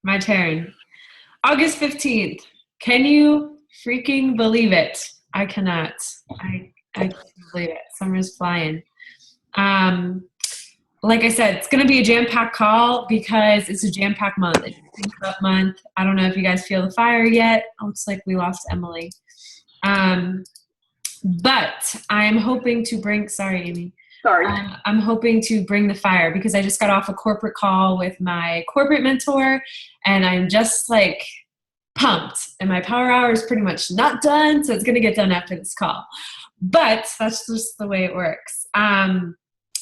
My turn. August 15th. Can you freaking believe it? I cannot. I can't believe it. Summer's flying. Um, like I said, it's going to be a jam-packed call because it's a jam-packed month. It's a Think Up month. I don't know if you guys feel the fire yet. It looks like we lost Emily. But I'm hoping to bring, sorry, Amy. Sorry. I'm hoping to bring the fire because I just got off a corporate call with my corporate mentor and I'm just like pumped. And my power hour is pretty much not done, so it's going to get done after this call. But that's just the way it works.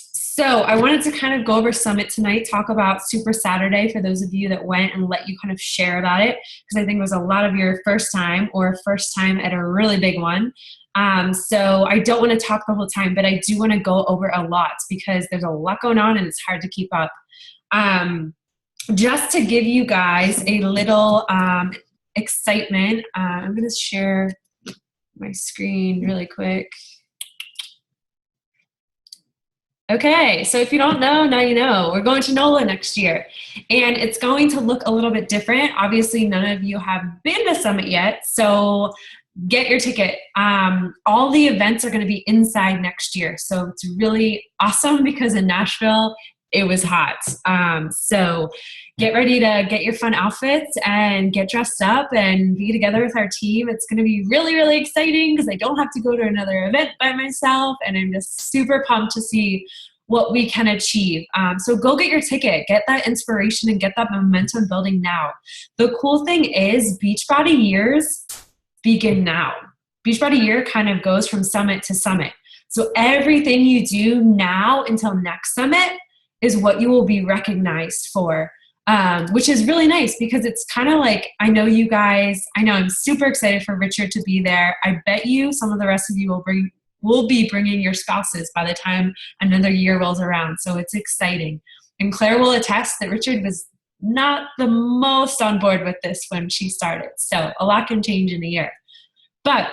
So I wanted to kind of go over Summit tonight, talk about Super Saturday for those of you that went and let you kind of share about it because I think it was a lot of your first time or first time at a really big one. So I don't want to talk the whole time, but I do want to go over a lot because there's a lot going on and it's hard to keep up. Just to give you guys a little excitement, I'm going to share my screen really quick. Okay, so if you don't know, now you know. We're going to NOLA next year, and it's going to look a little bit different. Obviously, none of you have been to Summit yet, so get your ticket. All the events are going to be inside next year, so it's really awesome because in Nashville, it was hot. So get ready to get your fun outfits and get dressed up and be together with our team. It's going to be really, really exciting because I don't have to go to another event by myself, and I'm just super pumped to see what we can achieve. So go get your ticket, get that inspiration, and get that momentum building now. The cool thing is Beachbody years begin now. Beachbody year kind of goes from summit to summit. So everything you do now until next summit is what you will be recognized for, which is really nice because it's kind of like, I know you guys, I know I'm super excited for Richard to be there. I bet you some of the rest of you will be bringing your spouses by the time another year rolls around. So it's exciting. And Claire will attest that Richard was not the most on board with this when she started. So a lot can change in a year. But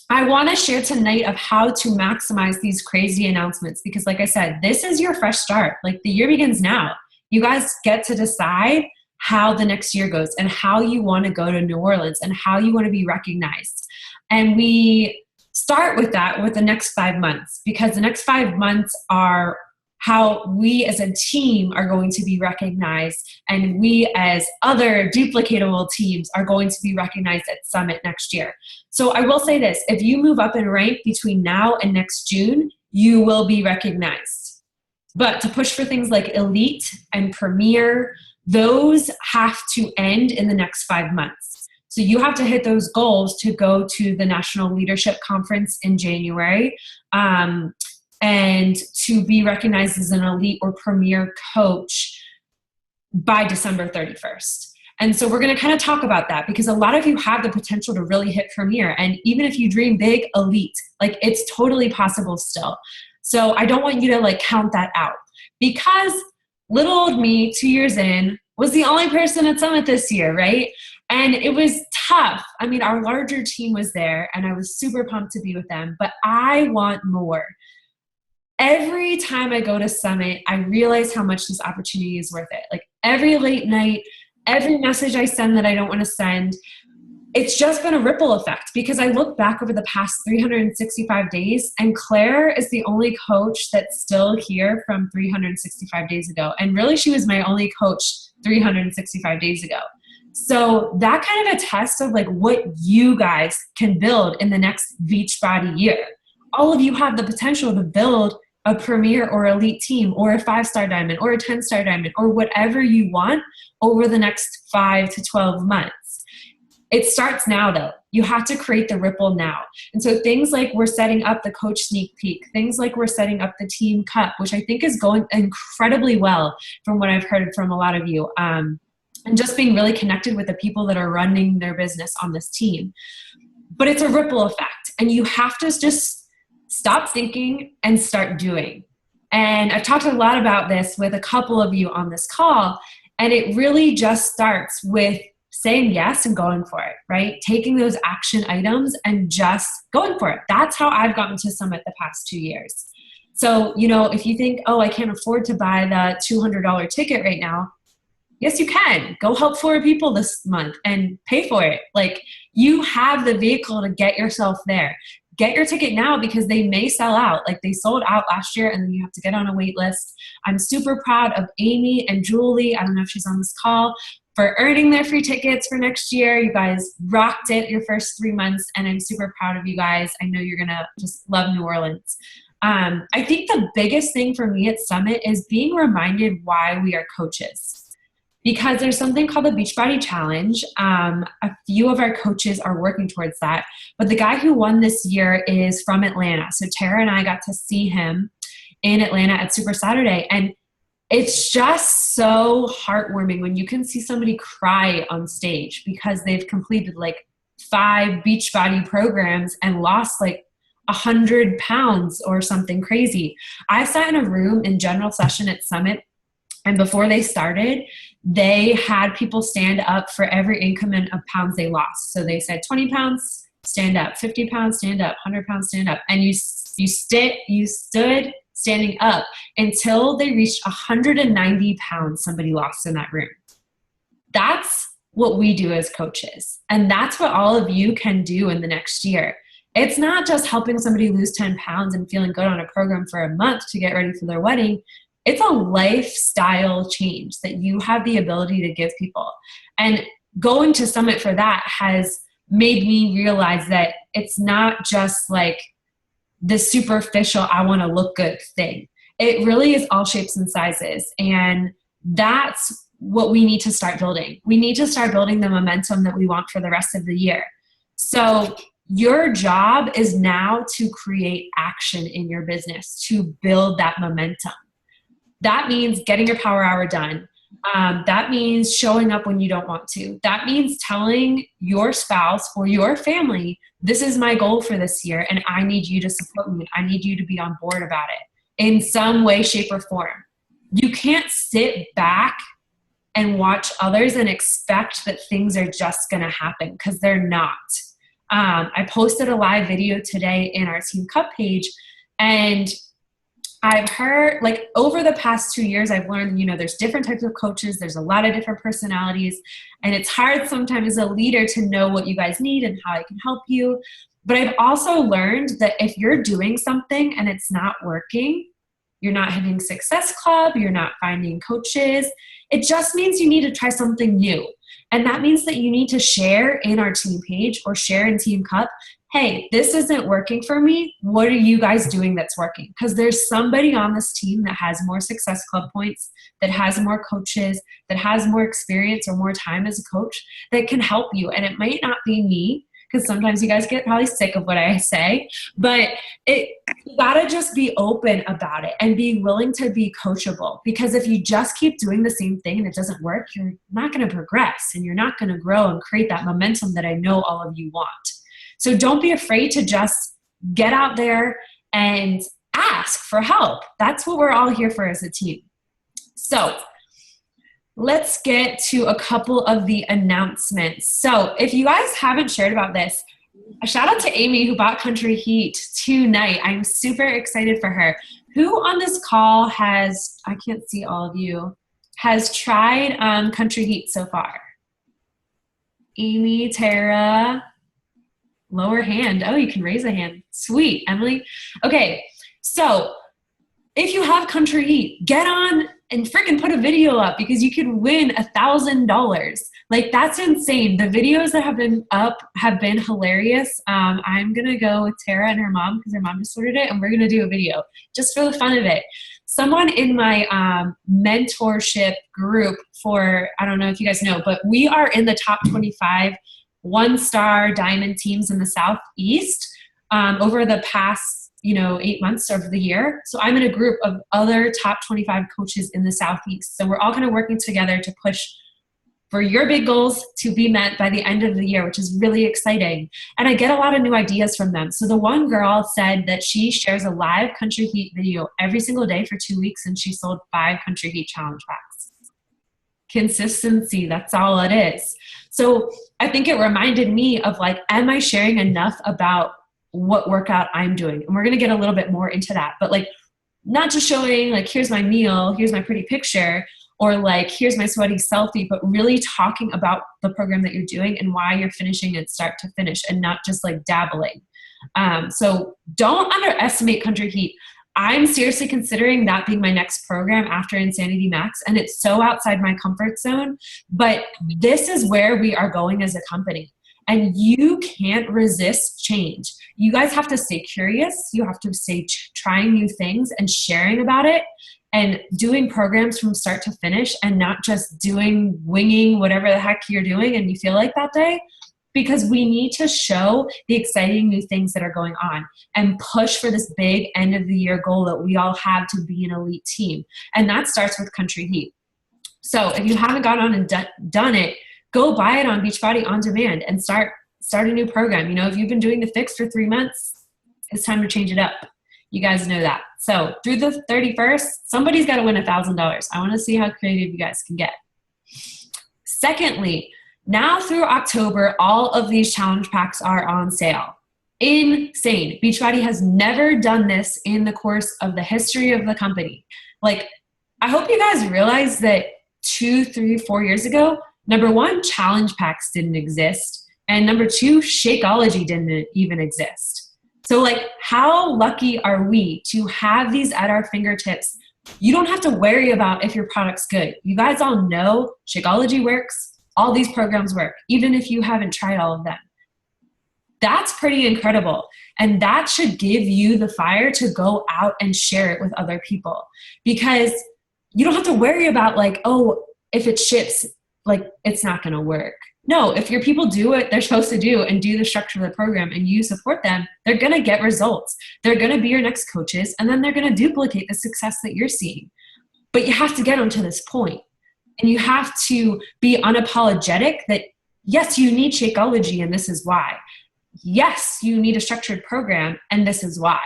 I want to share tonight of how to maximize these crazy announcements because like I said, this is your fresh start. Like the year begins now. You guys get to decide how the next year goes and how you want to go to New Orleans and how you want to be recognized. And we start with that with the next 5 months because the next 5 months are how we as a team are going to be recognized and we as other duplicatable teams are going to be recognized at Summit next year. So I will say this, if you move up in rank between now and next June, you will be recognized. But to push for things like Elite and Premier, those have to end in the next 5 months. So you have to hit those goals to go to the National Leadership Conference in January. And to be recognized as an elite or premier coach by December 31st. And so we're going to kind of talk about that because a lot of you have the potential to really hit premier. And even if you dream big, elite, like it's totally possible still. So I don't want you to like count that out because little old me 2 years in was the only person at Summit this year, right? And it was tough. I mean, our larger team was there and I was super pumped to be with them, but I want more. Every time I go to Summit, I realize how much this opportunity is worth it. Like every late night, every message I send that I don't want to send, it's just been a ripple effect because I look back over the past 365 days and Claire is the only coach that's still here from 365 days ago. And really she was my only coach 365 days ago. So that kind of a test of like what you guys can build in the next Beachbody year. All of you have the potential to build a premier or elite team or a 5-star diamond or a 10-star diamond or whatever you want over the next 5 to 12 months. It starts now though. You have to create the ripple now. And so things like we're setting up the coach sneak peek, things like we're setting up the team cup, which I think is going incredibly well from what I've heard from a lot of you. And just being really connected with the people that are running their business on this team. But it's a ripple effect and you have to just stop thinking and start doing. And I've talked a lot about this with a couple of you on this call, and it really just starts with saying yes and going for it, right? Taking those action items and just going for it. That's how I've gotten to Summit the past 2 years. So, you know, if you think, oh, I can't afford to buy the $200 ticket right now, Yes, you can. Go help 4 people this month and pay for it. Like, you have the vehicle to get yourself there. Get your ticket now because they may sell out. Like, they sold out last year and then you have to get on a wait list. I'm super proud of Amy and Julie, I don't know if she's on this call, for earning their free tickets for next year. You guys rocked it your first 3 months, and I'm super proud of you guys. I know you're going to just love New Orleans. I think the biggest thing for me at Summit is being reminded why we are coaches. Because there's something called the Beachbody Challenge. A few of our coaches are working towards that. But the guy who won this year is from Atlanta. So Tara and I got to see him in Atlanta at Super Saturday. And it's just so heartwarming when you can see somebody cry on stage because they've completed like 5 Beachbody programs and lost like 100 pounds or something crazy. I sat in a room in general session at Summit, and before they started, they had people stand up for every increment of pounds they lost. So they said 20 pounds, stand up, 50 pounds, stand up, 100 pounds, stand up. And you stood standing up until they reached 190 pounds somebody lost in that room. That's what we do as coaches. And that's what all of you can do in the next year. It's not just helping somebody lose 10 pounds and feeling good on a program for a month to get ready for their wedding. It's a lifestyle change that you have the ability to give people. And going to Summit for that has made me realize that it's not just like the superficial, I want to look good thing. It really is all shapes and sizes. And that's what we need to start building. We need to start building the momentum that we want for the rest of the year. So your job is now to create action in your business, to build that momentum. That means getting your power hour done. That means showing up when you don't want to. That means telling your spouse or your family, this is my goal for this year and I need you to support me. I need you to be on board about it in some way, shape, or form. You can't sit back and watch others and expect that things are just going to happen, because they're not. I posted a live video today in our Team Cup page, and I've heard, like, over the past 2 years, I've learned, there's different types of coaches. There's a lot of different personalities. And it's hard sometimes as a leader to know what you guys need and how I can help you. But I've also learned that if you're doing something and it's not working, you're not hitting Success Club, you're not finding coaches, it just means you need to try something new. And that means that you need to share in our team page or share in Team Cup, hey, this isn't working for me. What are you guys doing that's working? Because there's somebody on this team that has more Success Club points, that has more coaches, that has more experience or more time as a coach that can help you. And it might not be me, because sometimes you guys get probably sick of what I say, but you gotta just be open about it and be willing to be coachable. Because if you just keep doing the same thing and it doesn't work, you're not gonna progress and you're not gonna grow and create that momentum that I know all of you want. So don't be afraid to just get out there and ask for help. That's what we're all here for as a team. So let's get to a couple of the announcements. So if you guys haven't shared about this, a shout out to Amy who bought Country Heat tonight. I'm super excited for her. Who on this call has, I can't see all of you, has tried Country Heat so far? Amy, Tara, lower hand. Oh, you can raise a hand. Sweet, Emily. Okay, so if you have Country Heat, get on and freaking put a video up, because you can win $1,000. Like, that's insane. The videos that have been up have been hilarious. I'm going to go with Tara and her mom, because her mom just ordered it, and we're going to do a video just for the fun of it. Someone in my mentorship group for, I don't know if you guys know, but we are in the top 25 one-star diamond teams in the Southeast over the past 8 months of the year. So I'm in a group of other top 25 coaches in the Southeast. So we're all kind of working together to push for your big goals to be met by the end of the year, which is really exciting. And I get a lot of new ideas from them. So the one girl said that she shares a live Country Heat video every single day for 2 weeks, and she sold 5 Country Heat challenge packs. Consistency, that's all it is. So I think it reminded me of, like, am I sharing enough about what workout I'm doing? And we're going to get a little bit more into that, but, like, not just showing, like, here's my meal, here's my pretty picture, or like, here's my sweaty selfie, but really talking about the program that you're doing and why you're finishing it start to finish and not just like dabbling. So don't underestimate Country Heat. I'm seriously considering that being my next program after Insanity Max, and it's so outside my comfort zone, but this is where we are going as a company, and you can't resist change. You guys have to stay curious. You have to stay trying new things and sharing about it and doing programs from start to finish, and not just winging whatever the heck you're doing and you feel like that day. Because we need to show the exciting new things that are going on and push for this big end of the year goal that we all have to be an elite team. And that starts with Country Heat. So if you haven't gone on and done it, go buy it on Beachbody On Demand and start a new program. You know, if you've been doing the fix for 3 months, it's time to change it up. You guys know that. So through the 31st, somebody's got to win $1,000. I want to see how creative you guys can get. Secondly, now through October, all of these challenge packs are on sale. Insane. Beachbody has never done this in the course of the history of the company. Like, I hope you guys realize that 2, 3, 4 years ago, number one, challenge packs didn't exist. And number two, Shakeology didn't even exist. So like, how lucky are we to have these at our fingertips? You don't have to worry about if your product's good. You guys all know Shakeology works. All these programs work, even if you haven't tried all of them. That's pretty incredible. And that should give you the fire to go out and share it with other people, because you don't have to worry about like, oh, if it ships, like it's not going to work. No, if your people do what they're supposed to do and do the structure of the program and you support them, they're going to get results. They're going to be your next coaches, and then they're going to duplicate the success that you're seeing. But you have to get them to this point. And you have to be unapologetic that, yes, you need Shakeology, and this is why. Yes, you need a structured program, and this is why.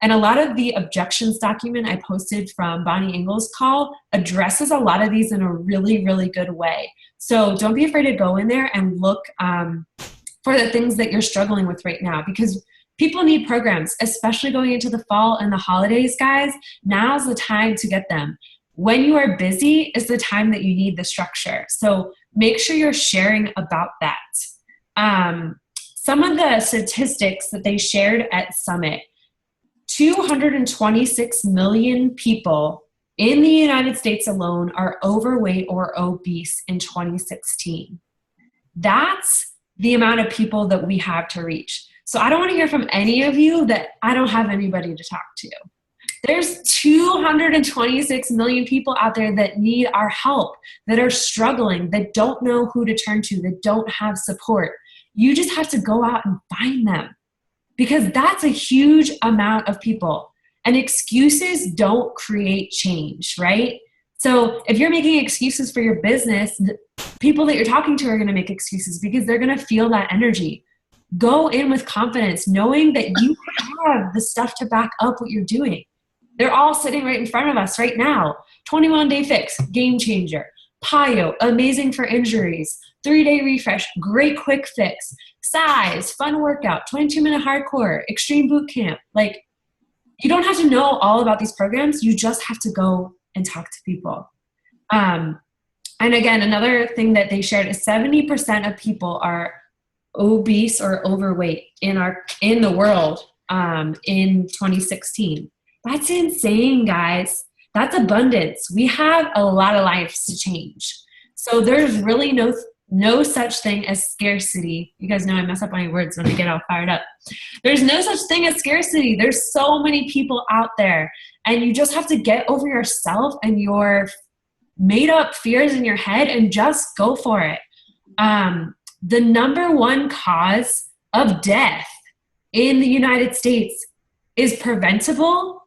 And a lot of the objections document I posted from Bonnie Engel's call addresses a lot of these in a really, really good way. So don't be afraid to go in there and look for the things that you're struggling with right now, because people need programs, especially going into the fall and the holidays, guys. Now's the time to get them. When you are busy is the time that you need the structure. So make sure you're sharing about that. Some of the statistics that they shared at Summit, 226 million people in the United States alone are overweight or obese in 2016. That's the amount of people that we have to reach. So I don't want to hear from any of you that I don't have anybody to talk to. There's 226 million people out there that need our help, that are struggling, that don't know who to turn to, that don't have support. You just have to go out and find them, because that's a huge amount of people. And excuses don't create change, right? So if you're making excuses for your business, the people that you're talking to are going to make excuses because they're going to feel that energy. Go in with confidence, knowing that you have the stuff to back up what you're doing. They're all sitting right in front of us right now. 21-day fix, game changer. PiYo, amazing for injuries. 3-day refresh, great quick fix. Size, fun workout, 22-minute hardcore, extreme boot camp. Like, you don't have to know all about these programs. You just have to go and talk to people. And again, another thing that they shared is 70% of people are obese or overweight in the world in 2016. That's insane, guys. That's abundance. We have a lot of lives to change. So there's really no such thing as scarcity. You guys know I mess up my words when I get all fired up. There's no such thing as scarcity. There's so many people out there, and you just have to get over yourself and your made up fears in your head and just go for it. The number one cause of death in the United States is preventable.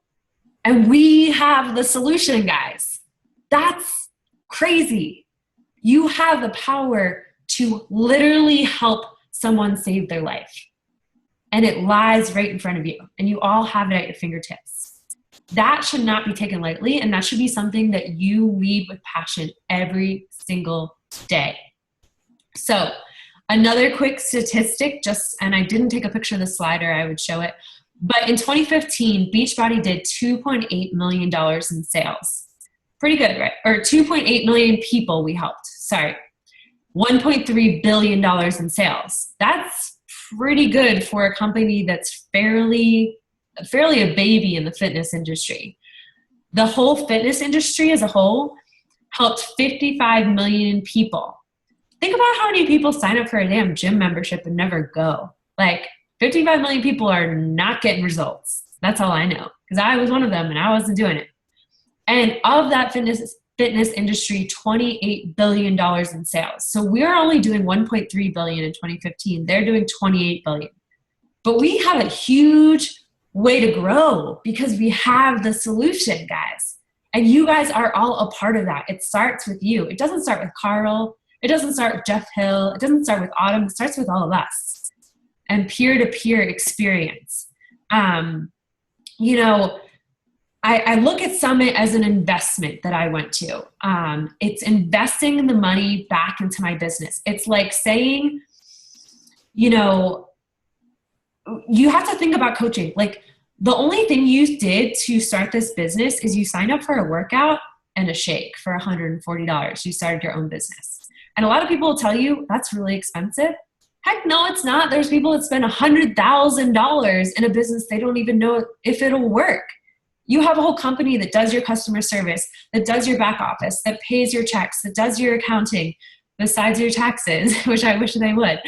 And we have the solution, guys. That's crazy. You have the power to literally help someone save their life. And it lies right in front of you. And you all have it at your fingertips. That should not be taken lightly. And that should be something that you lead with passion every single day. So another quick statistic, and I didn't take a picture of the slide or I would show it. But in 2015, Beachbody did $2.8 million in sales. pretty good, right? Or 2.8 million people we helped. Sorry. $1.3 billion in sales. That's pretty good for a company that's fairly a baby in the fitness industry. The whole fitness industry as a whole helped 55 million people. Think about how many people sign up for a damn gym membership and never go. Like 55 million people are not getting results. That's all I know, because I was one of them and I wasn't doing it. And of that fitness industry, $28 billion in sales. So we're only doing $1.3 billion in 2015. They're doing $28 billion. But we have a huge way to grow because we have the solution, guys. And you guys are all a part of that. It starts with you. It doesn't start with Carl. It doesn't start with Jeff Hill. It doesn't start with Autumn. It starts with all of us and peer-to-peer experience. You know, I look at Summit as an investment that I went to. It's investing the money back into my business. It's like saying, you know, you have to think about coaching. Like the only thing you did to start this business is you signed up for a workout and a shake for $140. You started your own business. And a lot of people will tell you that's really expensive. Heck no, it's not. There's people that spend $100,000 in a business they don't even know if it'll work. You have a whole company that does your customer service, that does your back office, that pays your checks, that does your accounting, besides your taxes, which I wish they would.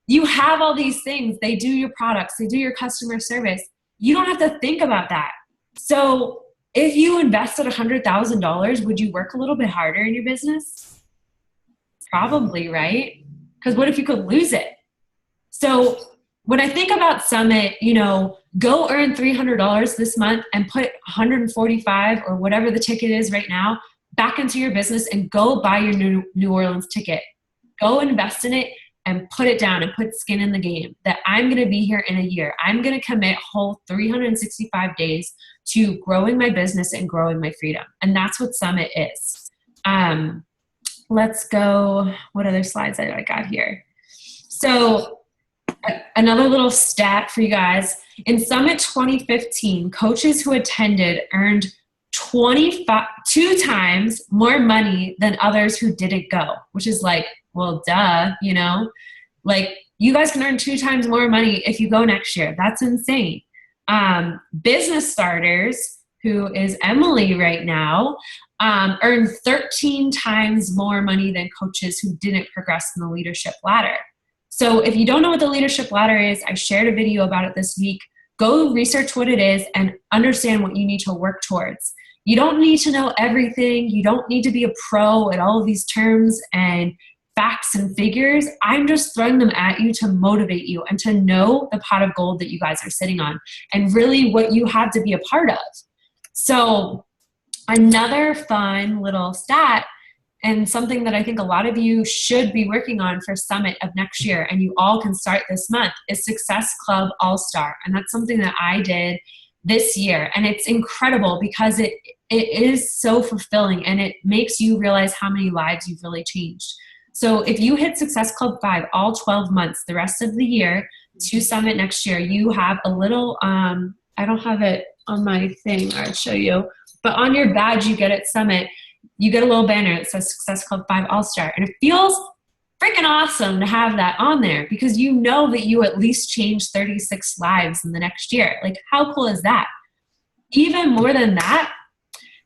You have all these things. They do your products. They do your customer service. You don't have to think about that. So if you invested $100,000, would you work a little bit harder in your business? Probably, right? Because what if you could lose it? So when I think about Summit, you know, go earn $300 this month and put $145 or whatever the ticket is right now back into your business and go buy your New Orleans ticket. Go invest in it and put it down and put skin in the game that I'm going to be here in a year. I'm going to commit whole 365 days to growing my business and growing my freedom. And that's what Summit is. Let's go. What other slides I got here? So another little stat for you guys. In Summit 2015, coaches who attended earned 2 times more money than others who didn't go, which is like, well, duh, you know? Like, you guys can earn 2 times more money if you go next year. That's insane. Business Starters, who is Emily right now, earned 13 times more money than coaches who didn't progress in the leadership ladder. So if you don't know what the leadership ladder is, I shared a video about it this week. Go research what it is and understand what you need to work towards. You don't need to know everything. You don't need to be a pro at all of these terms and facts and figures. I'm just throwing them at you to motivate you and to know the pot of gold that you guys are sitting on and really what you have to be a part of. So another fun little stat and something that I think a lot of you should be working on for Summit of next year, and you all can start this month, is Success Club All-Star. And that's something that I did this year. And it's incredible because it is so fulfilling and it makes you realize how many lives you've really changed. So if you hit Success Club 5 all 12 months, the rest of the year to Summit next year, you have a little, I don't have it on my thing, I'll show you, but on your badge you get at Summit, you get a little banner that says Success Club 5 All-Star. And it feels freaking awesome to have that on there because you know that you at least changed 36 lives in the next year. Like, how cool is that? Even more than that,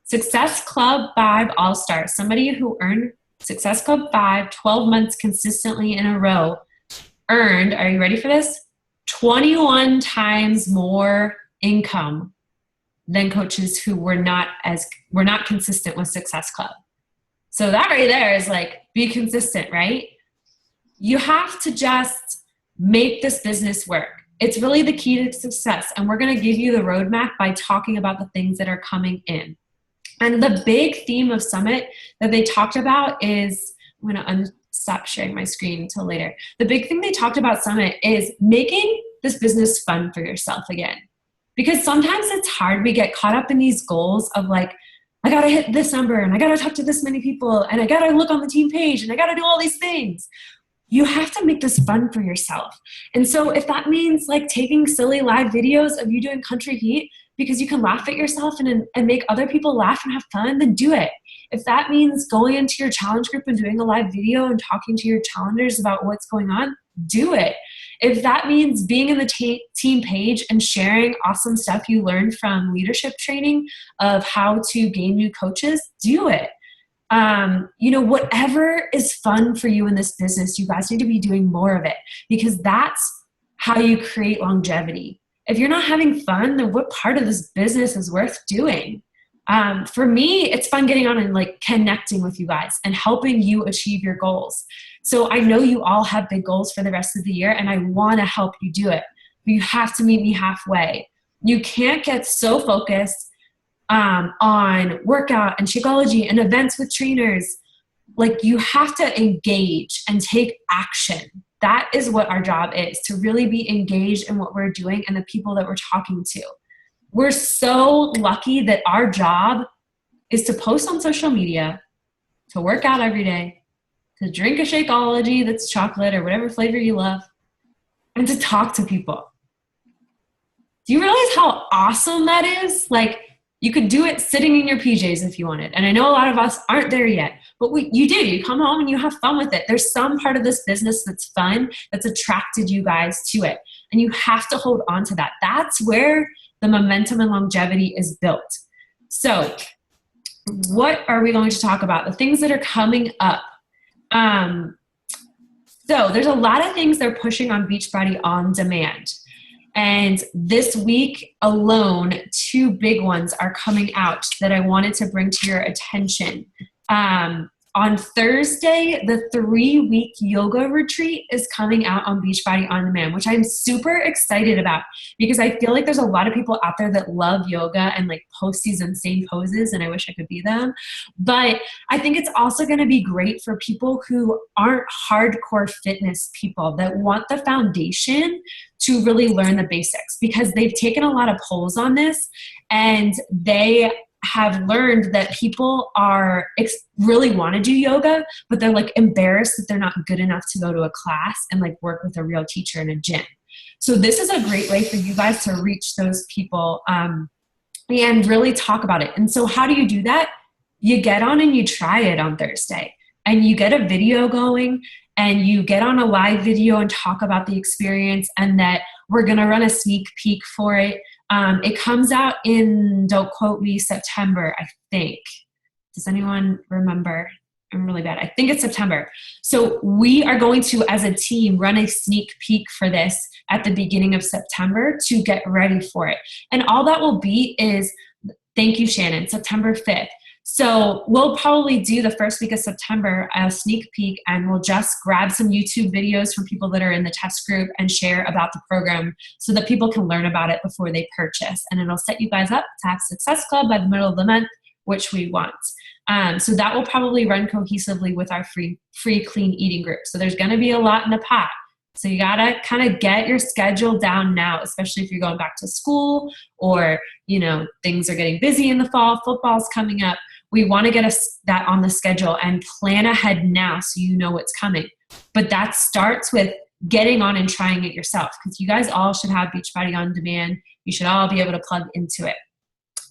Success Club 5 All-Star, somebody who earned Success Club 5 12 months consistently in a row earned, are you ready for this? 21 times more income than coaches who were not consistent with Success Club. So that right there is like, be consistent, right? You have to just make this business work. It's really the key to success. And we're going to give you the roadmap by talking about the things that are coming in. And the big theme of Summit that they talked about is, I'm going to stop sharing my screen until later. The big thing they talked about Summit is making this business fun for yourself again. Because sometimes it's hard. We get caught up in these goals of like, I got to hit this number and I got to talk to this many people and I got to look on the team page and I got to do all these things. You have to make this fun for yourself. And so if that means like taking silly live videos of you doing country heat, because you can laugh at yourself and make other people laugh and have fun, then do it. If that means going into your challenge group and doing a live video and talking to your challengers about what's going on, do it. If that means being in the team page and sharing awesome stuff you learned from leadership training of how to gain new coaches, do it. Whatever is fun for you in this business, you guys need to be doing more of it, because that's how you create longevity. If you're not having fun, then what part of this business is worth doing? For me, it's fun getting on and like connecting with you guys and helping you achieve your goals. So I know you all have big goals for the rest of the year, and I want to help you do it. But you have to meet me halfway. You can't get so focused on workout and Shakeology and events with trainers. Like, you have to engage and take action. That is what our job is, to really be engaged in what we're doing and the people that we're talking to. We're so lucky that our job is to post on social media, to work out every day, to drink a Shakeology that's chocolate or whatever flavor you love, and to talk to people. Do you realize how awesome that is? Like, you could do it sitting in your PJs if you wanted. And I know a lot of us aren't there yet, but you do. You come home and you have fun with it. There's some part of this business that's fun, that's attracted you guys to it. And you have to hold on to that. That's where the momentum and longevity is built. So what are we going to talk about? The things that are coming up. So there's a lot of things they're pushing on Beachbody On Demand. And this week alone, 2 big ones are coming out that I wanted to bring to your attention. On Thursday, the 3-week yoga retreat is coming out on Beachbody On Demand, which I'm super excited about, because I feel like there's a lot of people out there that love yoga and like post these insane poses, and I wish I could be them. But I think it's also going to be great for people who aren't hardcore fitness people, that want the foundation to really learn the basics, because they've taken a lot of polls on this, and they have learned that people really want to do yoga, but they're like embarrassed that they're not good enough to go to a class and like work with a real teacher in a gym. So this is a great way for you guys to reach those people and really talk about it. And so how do you do that? You get on and you try it on Thursday, and you get a video going, and you get on a live video and talk about the experience, and that we're going to run a sneak peek for it. It comes out in, don't quote me, September, I think. Does anyone remember? I'm really bad. I think it's September. So we are going to, as a team, run a sneak peek for this at the beginning of September to get ready for it. And all that will be is, thank you, Shannon, September 5th. So we'll probably do the first week of September a sneak peek, and we'll just grab some YouTube videos from people that are in the test group and share about the program so that people can learn about it before they purchase. And it'll set you guys up to have Success Club by the middle of the month, which we want. So that will probably run cohesively with our free clean eating group. So there's going to be a lot in the pot. So you got to kind of get your schedule down now, especially if you're going back to school, or, things are getting busy in the fall, football's coming up. We want to get that on the schedule and plan ahead now so you know what's coming. But that starts with getting on and trying it yourself, because you guys all should have Beachbody On Demand. You should all be able to plug into it.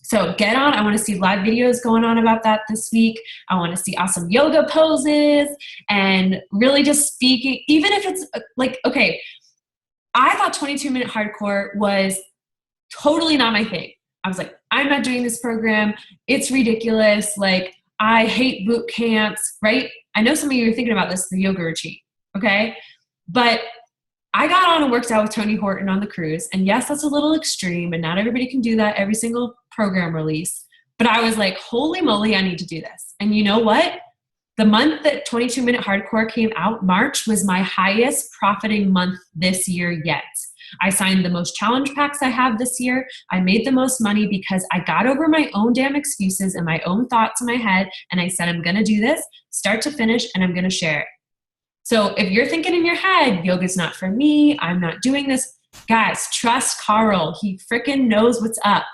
So get on. I want to see live videos going on about that this week. I want to see awesome yoga poses and really just speaking, even if it's like, okay, I thought 22-minute hardcore was totally not my thing. I was like, I'm not doing this program. It's ridiculous. Like, I hate boot camps, right? I know some of you are thinking about this, the yoga retreat, okay? But I got on and worked out with Tony Horton on the cruise. And yes, that's a little extreme, and not everybody can do that every single program release. But I was like, holy moly, I need to do this. And you know what? The month that 22-minute hardcore came out, March, was my highest profiting month this year yet. I signed the most challenge packs I have this year. I made the most money because I got over my own damn excuses and my own thoughts in my head. And I said, I'm going to do this start to finish, and I'm going to share it. So if you're thinking in your head, yoga's not for me, I'm not doing this, guys, trust Carl. He freaking knows what's up.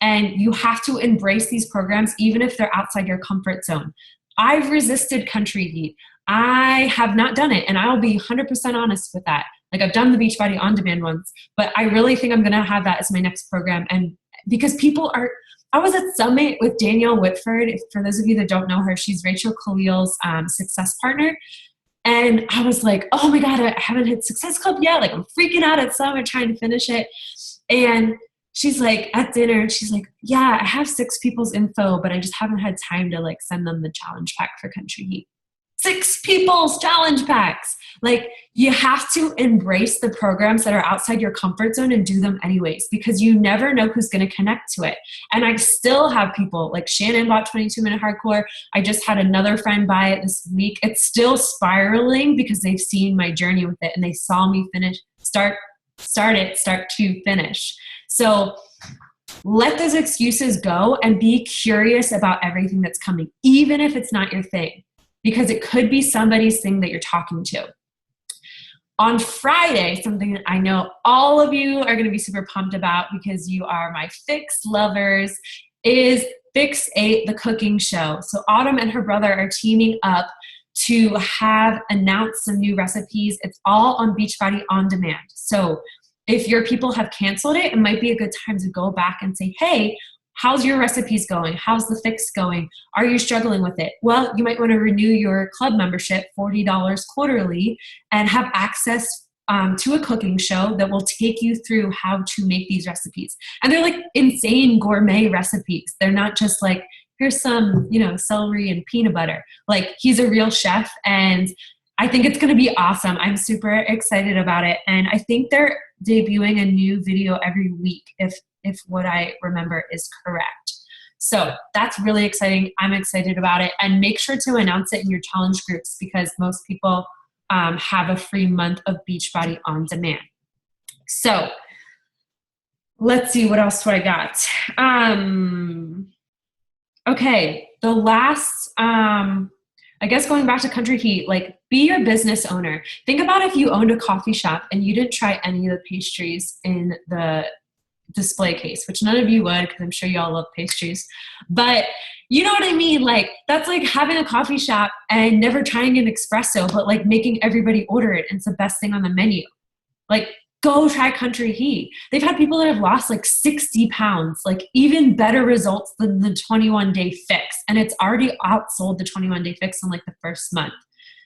And you have to embrace these programs, even if they're outside your comfort zone. I've resisted country heat. I have not done it. And I'll be 100% honest with that. Like, I've done the Beachbody On Demand once, but I really think I'm going to have that as my next program. And because I was at Summit with Danielle Whitford. For those of you that don't know her, she's Rachel Khalil's success partner. And I was like, oh my God, I haven't hit Success Club yet. Like I'm freaking out at Summit trying to finish it. And she's like at dinner and she's like, yeah, I have 6 people's info, but I just haven't had time to like send them the challenge pack for Country Heat. 6 people's challenge packs. Like you have to embrace the programs that are outside your comfort zone and do them anyways, because you never know who's going to connect to it. And I still have people like Shannon bought 22-minute hardcore. I just had another friend buy it this week. It's still spiraling because they've seen my journey with it and they saw me start to finish. So let those excuses go and be curious about everything that's coming, even if it's not your thing, because it could be somebody's thing that you're talking to. On Friday, something that I know all of you are going to be super pumped about because you are my Fix lovers, is Fix 8, the cooking show. So Autumn and her brother are teaming up to have announced some new recipes. It's all on Beachbody On Demand. So if your people have canceled it, it might be a good time to go back and say, hey, how's your recipes going? How's the Fix going? Are you struggling with it? Well, you might want to renew your club membership, $40 quarterly, and have access to a cooking show that will take you through how to make these recipes. And they're like insane gourmet recipes. They're not just like, here's some, celery and peanut butter. Like he's a real chef and I think it's going to be awesome. I'm super excited about it. And I think they're debuting a new video every week if what I remember is correct. So that's really exciting. I'm excited about it. And make sure to announce it in your challenge groups because most people have a free month of Beachbody On Demand. So let's see, what else do I got? Okay, the last, I guess going back to Country Heat, like be your business owner. Think about if you owned a coffee shop and you didn't try any of the pastries in the display case, which none of you would because I'm sure you all love pastries. But you know what I mean? Like that's like having a coffee shop and never trying an espresso, but like making everybody order it. And it's the best thing on the menu. Like go try Country Heat. They've had people that have lost like 60 pounds, like even better results than the 21-day fix. And it's already outsold the 21-day fix in like the first month.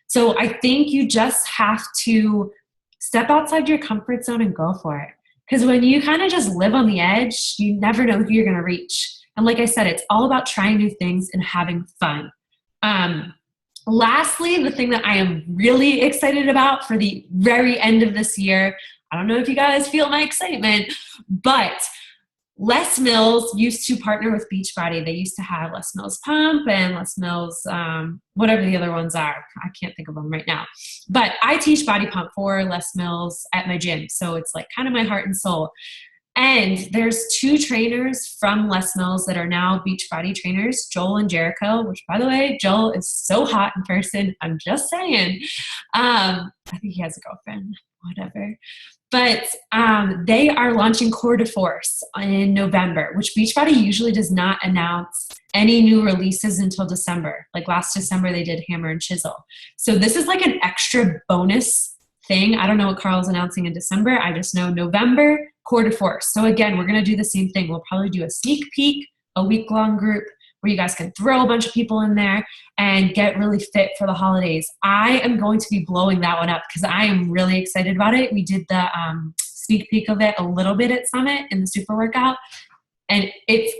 So I think you just have to step outside your comfort zone and go for it. Because when you kind of just live on the edge, you never know who you're going to reach. And like I said, it's all about trying new things and having fun. Lastly, the thing that I am really excited about for the very end of this year, I don't know if you guys feel my excitement, but Les Mills used to partner with Beachbody. They used to have Les Mills Pump and Les Mills, whatever the other ones are. I can't think of them right now. But I teach Body Pump for Les Mills at my gym. So it's like kind of my heart and soul. And there's 2 trainers from Les Mills that are now Beachbody trainers, Joel and Jericho, which by the way, Joel is so hot in person. I'm just saying. I think he has a girlfriend, whatever. But they are launching Core de Force in November, which Beachbody usually does not announce any new releases until December. Like last December, they did Hammer and Chisel. So this is like an extra bonus thing. I don't know what Carl's announcing in December. I just know November, Core de Force. So again, we're going to do the same thing. We'll probably do a sneak peek, a week-long group where you guys can throw a bunch of people in there and get really fit for the holidays. I am going to be blowing that one up because I am really excited about it. We did the sneak peek of it a little bit at Summit in the super workout. And it's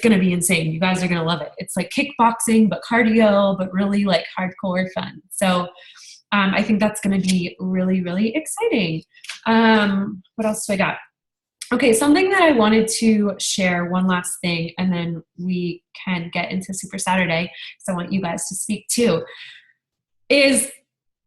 going to be insane. You guys are going to love it. It's like kickboxing, but cardio, but really like hardcore fun. So I think that's going to be really, really exciting. What else do I got? Okay, something that I wanted to share, one last thing, and then we can get into Super Saturday, so I want you guys to speak too, is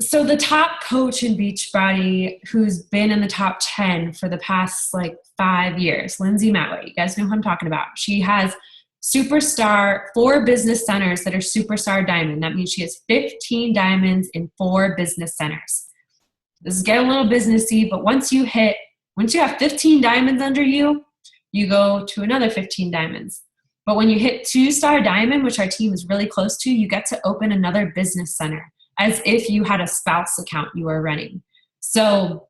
so the top coach in Beachbody who's been in the top 10 for the past like 5 years, Lindsay Matway, you guys know who I'm talking about. She has 4 business centers that are Superstar Diamond. That means she has 15 diamonds in 4 business centers. This is getting a little businessy, but once you have 15 diamonds under you, you go to another 15 diamonds. But when you hit 2-star diamond, which our team is really close to, you get to open another business center as if you had a spouse account you were running. So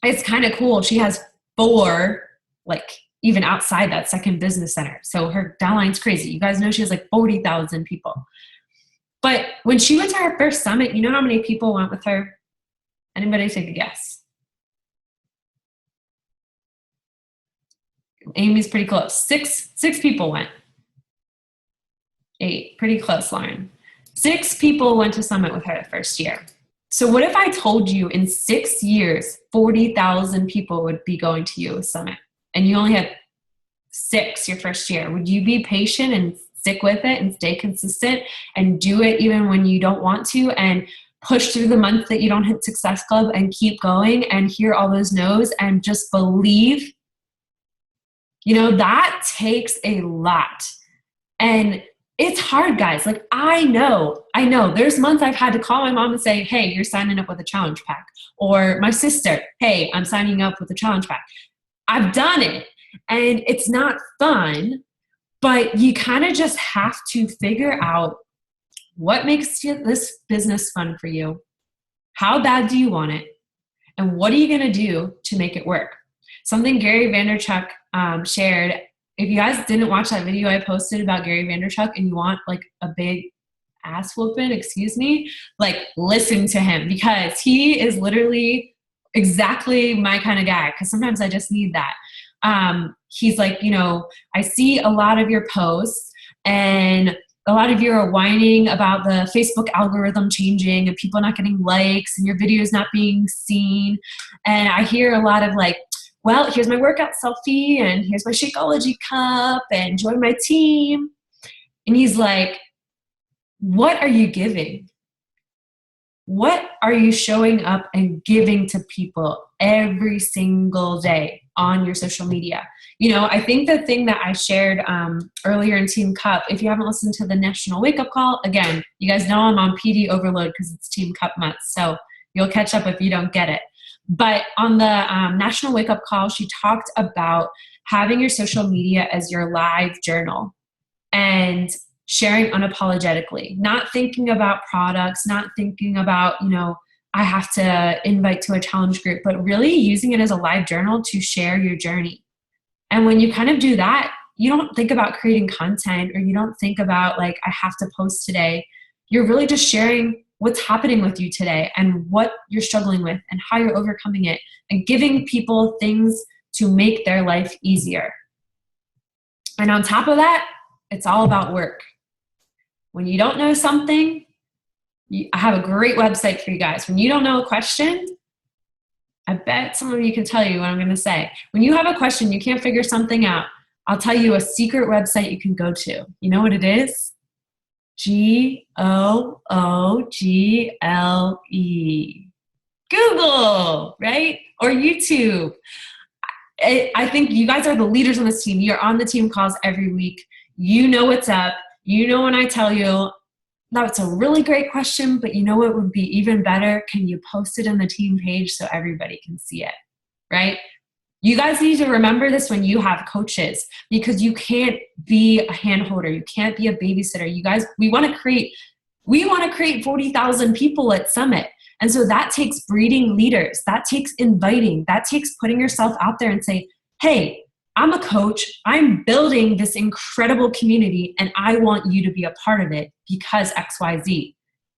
it's kind of cool. She has 4 like even outside that second business center. So her downline's crazy. You guys know she has like 40,000 people. But when she went to her first summit, you know how many people went with her? Anybody take a guess? Amy's pretty close. Six people went. 8, pretty close, Lauren. 6 people went to summit with her the first year. So what if I told you in 6 years, 40,000 people would be going to you summit, and you only had 6 your first year? Would you be patient and stick with it and stay consistent and do it even when you don't want to, and push through the month that you don't hit Success Club and keep going and hear all those no's and just believe? You know, that takes a lot. And it's hard, guys. Like, I know there's months I've had to call my mom and say, hey, you're signing up with a challenge pack. Or my sister, hey, I'm signing up with a challenge pack. I've done it, and it's not fun, but you kind of just have to figure out what makes this business fun for you. How bad do you want it? And what are you going to do to make it work? Something Gary Vaynerchuk shared. If you guys didn't watch that video I posted about Gary Vaynerchuk and you want like a big ass whooping, like listen to him, because he is literally exactly my kind of guy. Because sometimes I just need that. He's like, you know, I see a lot of your posts and a lot of you are whining about the Facebook algorithm changing and people not getting likes and your videos not being seen. And I hear a lot of like, well, here's my workout selfie and here's my Shakeology cup and join my team. And he's like, what are you giving? What are you showing up and giving to people every single day on your social media? You know, I think the thing that I shared earlier in Team Cup, if you haven't listened to the National Wake Up Call, again, you guys know I'm on PD overload because it's Team Cup month. So you'll catch up if you don't get it. But on the National Wake Up Call, she talked about having your social media as your live journal and sharing unapologetically, not thinking about products, not thinking about, you know, I have to invite to a challenge group, but really using it as a live journal to share your journey. And when you kind of do that, you don't think about creating content, or you don't think about like, I have to post today. You're really just sharing what's happening with you today and what you're struggling with and how you're overcoming it, and giving people things to make their life easier. And on top of that, it's all about work. When you don't know something, I have a great website for you guys. When you don't know a question, I bet some of you can tell you what I'm going to say. When you have a question, you can't figure something out, I'll tell you a secret website you can go to. You know what it is? Google, right? Or YouTube. I think you guys are the leaders on this team. You're on the team calls every week. You know what's up. You know when I tell you, that's a really great question, but you know what would be even better? Can you post it on the team page so everybody can see it, right? You guys need to remember this when you have coaches, because you can't be a handholder. You can't be a babysitter. You guys, we want to create 40,000 people at Summit. And so that takes breeding leaders. That takes inviting. That takes putting yourself out there and say, hey, I'm a coach. I'm building this incredible community and I want you to be a part of it because XYZ.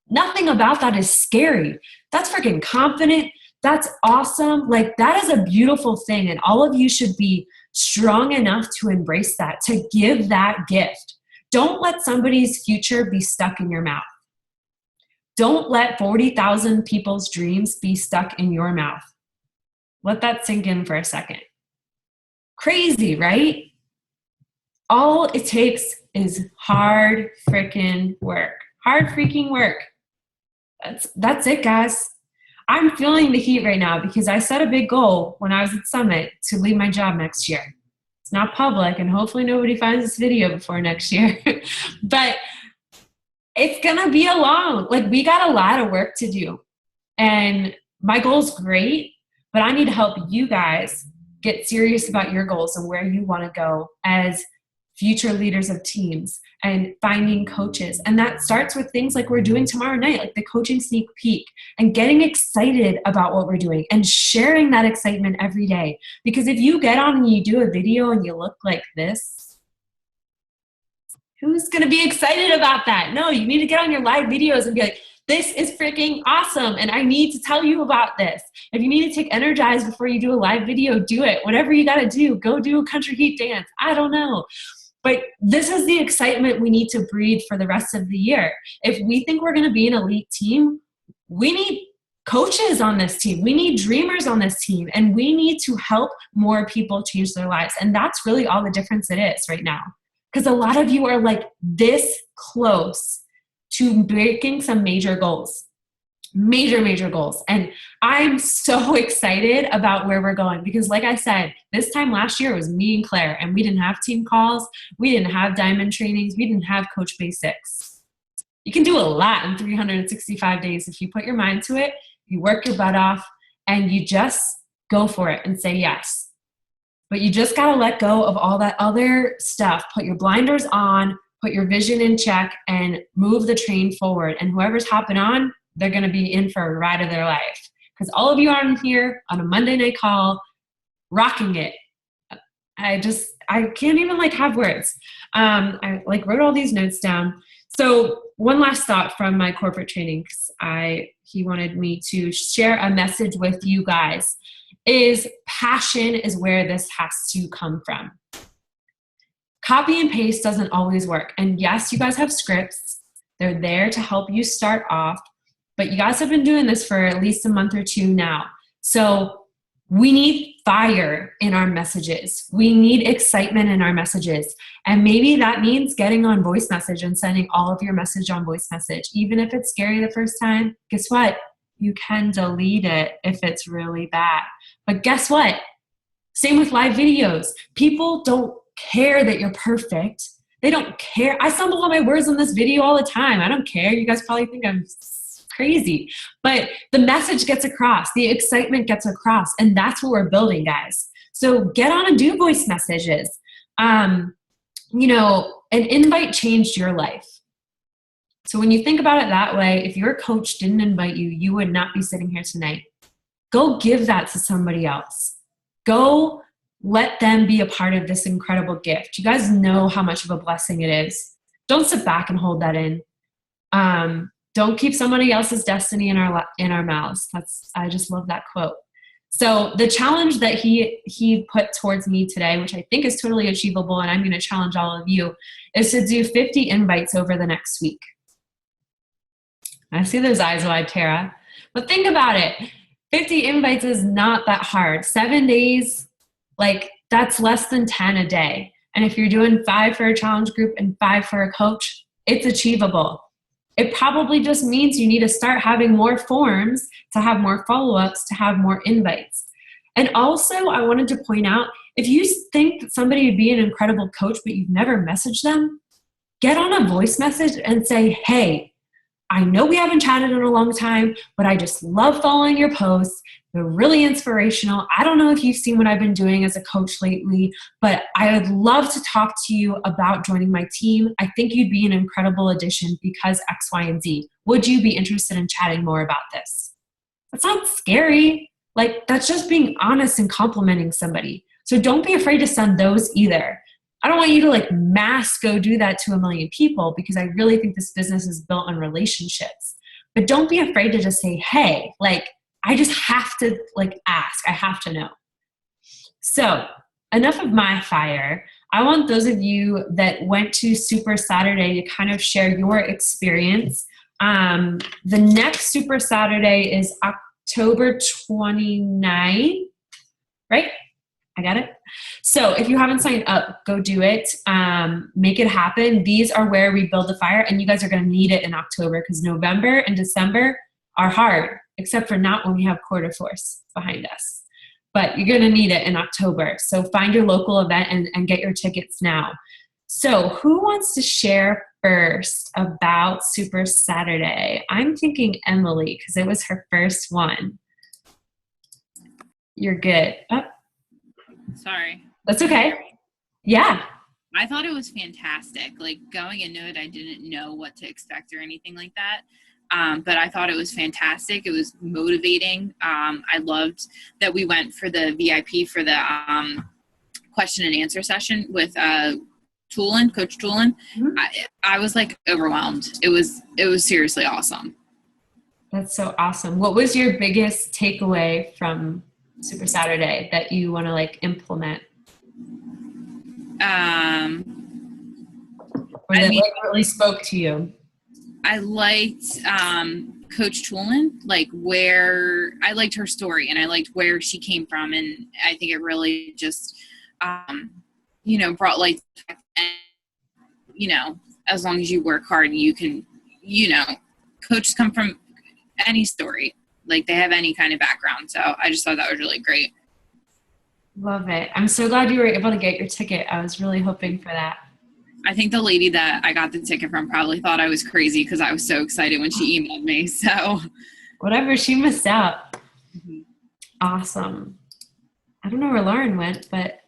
Nothing about that is scary. That's freaking confident. That's awesome. Like, that is a beautiful thing. And all of you should be strong enough to embrace that, to give that gift. Don't let somebody's future be stuck in your mouth. Don't let 40,000 people's dreams be stuck in your mouth. Let that sink in for a second. Crazy, right? All it takes is hard freaking work. Hard freaking work. That's it, guys. I'm feeling the heat right now because I set a big goal when I was at Summit to leave my job next year. It's not public, and hopefully nobody finds this video before next year. But it's gonna be we got a lot of work to do. And my goal's great, but I need to help you guys get serious about your goals and where you want to go as future leaders of teams and finding coaches. And that starts with things like we're doing tomorrow night, like the coaching sneak peek, and getting excited about what we're doing and sharing that excitement every day. Because if you get on and you do a video and you look like this, who's going to be excited about that? No, you need to get on your live videos and be like, this is freaking awesome, and I need to tell you about this. If you need to take Energize before you do a live video, do it. Whatever you got to do, go do a country heat dance. I don't know. But this is the excitement we need to breed for the rest of the year. If we think we're going to be an elite team, we need coaches on this team. We need dreamers on this team, and we need to help more people change their lives. And that's really all the difference it is right now. Because a lot of you are like this close to breaking some major goals. Major goals. And I'm so excited about where we're going because like I said, this time last year it was me and Claire, and we didn't have team calls. We didn't have diamond trainings. We didn't have Coach Basics. You can do a lot in 365 days if you put your mind to it, you work your butt off, and you just go for it and say yes. But you just got to let go of all that other stuff. Put your blinders on, put your vision in check, and move the train forward. And whoever's hopping on, they're going to be in for a ride of their life. Because all of you are in here on a Monday night call, rocking it. I can't even like have words. I like wrote all these notes down. So one last thought from my corporate training, because he wanted me to share a message with you guys, is passion is where this has to come from. Copy and paste doesn't always work. And yes, you guys have scripts. They're there to help you start off. But you guys have been doing this for at least a month or two now. So we need fire in our messages. We need excitement in our messages. And maybe that means getting on voice message and sending all of your message on voice message. Even if it's scary the first time, guess what? You can delete it if it's really bad. But guess what? Same with live videos. People don't care that you're perfect. They don't care. I stumble on my words in this video all the time. I don't care. You guys probably think I'm crazy. But the message gets across. The excitement gets across. And that's what we're building, guys. So get on and do voice messages. An invite changed your life. So when you think about it that way, if your coach didn't invite you, you would not be sitting here tonight. Go give that to somebody else. Go let them be a part of this incredible gift. You guys know how much of a blessing it is. Don't sit back and hold that in. Don't keep somebody else's destiny in our mouths. I just love that quote. So the challenge that he put towards me today, which I think is totally achievable, and I'm going to challenge all of you, is to do 50 invites over the next week. I see those eyes wide, Tara. But think about it. 50 invites is not that hard. 7 days, that's less than 10 a day. And if you're doing 5 for a challenge group and 5 for a coach, it's achievable. It probably just means you need to start having more forms to have more follow-ups, to have more invites. And also, I wanted to point out, if you think that somebody would be an incredible coach, but you've never messaged them, get on a voice message and say, hey, I know we haven't chatted in a long time, but I just love following your posts. They're really inspirational. I don't know if you've seen what I've been doing as a coach lately, but I would love to talk to you about joining my team. I think you'd be an incredible addition because X, Y, and Z. Would you be interested in chatting more about this? That's not scary. That's just being honest and complimenting somebody. So don't be afraid to send those either. I don't want you to mass go do that to a million people, because I really think this business is built on relationships. But don't be afraid to just say, hey, I just have to ask. I have to know. So enough of my fire. I want those of you that went to Super Saturday to kind of share your experience. The next Super Saturday is October 29th, right? I got it. So if you haven't signed up, go do it. Make it happen. These are where we build the fire, and you guys are going to need it in October, because November and December are hard, except for not when we have Quarter Force behind us. But you're going to need it in October. So find your local event and get your tickets now. So who wants to share first about Super Saturday? I'm thinking Emily, because it was her first one. You're good. Oh. Sorry. That's okay. Yeah. I thought it was fantastic. Like going into it, I didn't know what to expect or anything like that. But I thought it was fantastic. It was motivating. I loved that we went for the VIP for the question and answer session with Coach Tulin. Mhm. I was like overwhelmed. It was seriously awesome. That's so awesome. What was your biggest takeaway from Super Saturday that you want to like implement? Or that like really spoke to you? I liked Coach Tulin, like where I liked her story and I liked where she came from. And I think it really just, brought light to the fact that, as long as you work hard, you can, coaches come from any story, like they have any kind of background. So I just thought that was really great. Love it. I'm so glad you were able to get your ticket. I was really hoping for that. I think the lady that I got the ticket from probably thought I was crazy because I was so excited when she emailed me. So whatever, she missed out. Mm-hmm. Awesome. I don't know where Lauren went, but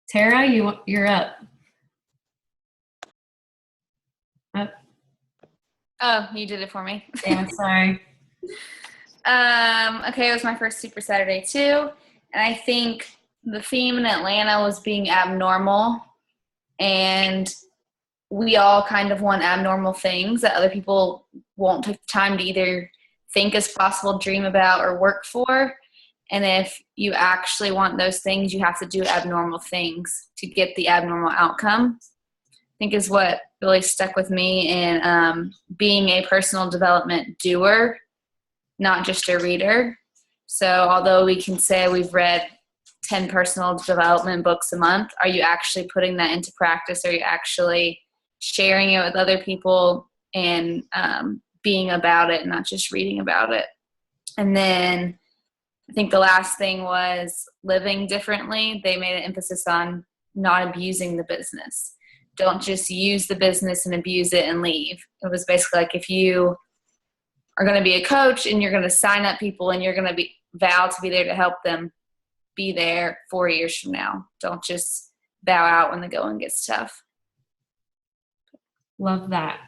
Tara, you're up. Oh, you did it for me. Yeah, sorry. Okay, it was my first Super Saturday too, and I think the theme in Atlanta was being abnormal, and we all kind of want abnormal things that other people won't take the time to either think is possible, dream about, or work for. And if you actually want those things, you have to do abnormal things to get the abnormal outcome. I think is what really stuck with me in being a personal development doer, not just a reader. So although we can say we've read 10 personal development books a month, are you actually putting that into practice? Are you actually sharing it with other people and being about it, not just reading about it? And then I think the last thing was living differently. They made an emphasis on not abusing the business. Don't just use the business and abuse it and leave. It was basically like if you are going to be a coach and you're going to sign up people and you're going to be vow to be there to help them, be there 4 years from now. Don't just bow out when the going gets tough. Love that.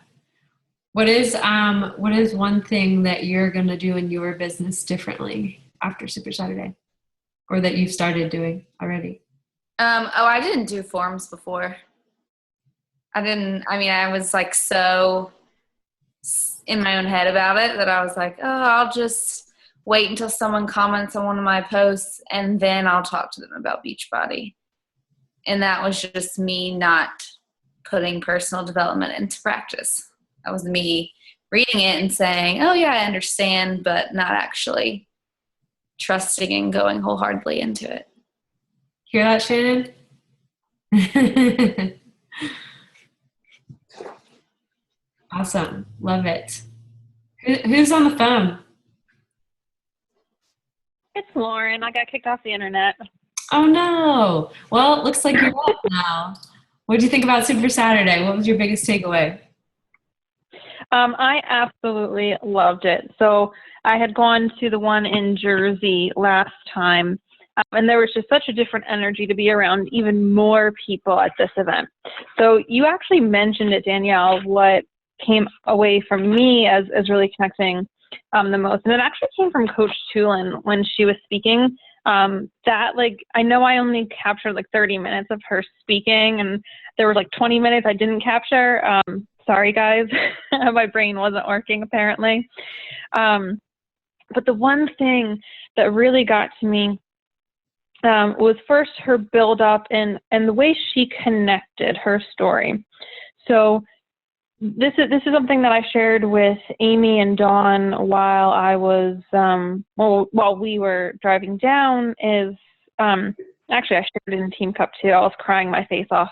What is one thing that you're going to do in your business differently after Super Saturday, or that you've started doing already? I didn't do forms before. I was like so in my own head about it that I was like, oh, I'll just wait until someone comments on one of my posts and then I'll talk to them about Beachbody. And that was just me not putting personal development into practice. That was me reading it and saying, oh yeah, I understand, but not actually trusting and going wholeheartedly into it. Hear that, Shannon? Awesome. Love it. Who's on the phone? It's Lauren. I got kicked off the internet. Oh no. Well, it looks like you're up now. What did you think about Super Saturday? What was your biggest takeaway? I absolutely loved it. So I had gone to the one in Jersey last time, and there was just such a different energy to be around even more people at this event. So you actually mentioned it, Danielle, what came away from me as really connecting the most. And it actually came from Coach Tulin when she was speaking. I know I only captured like 30 minutes of her speaking, and there were like 20 minutes I didn't capture. Sorry, guys. My brain wasn't working, apparently. But the one thing that really got to me was first her build up and the way she connected her story. So this is something that I shared with Amy and Dawn while I was while we were driving down. Actually I shared it in Team Cup too. I was crying my face off.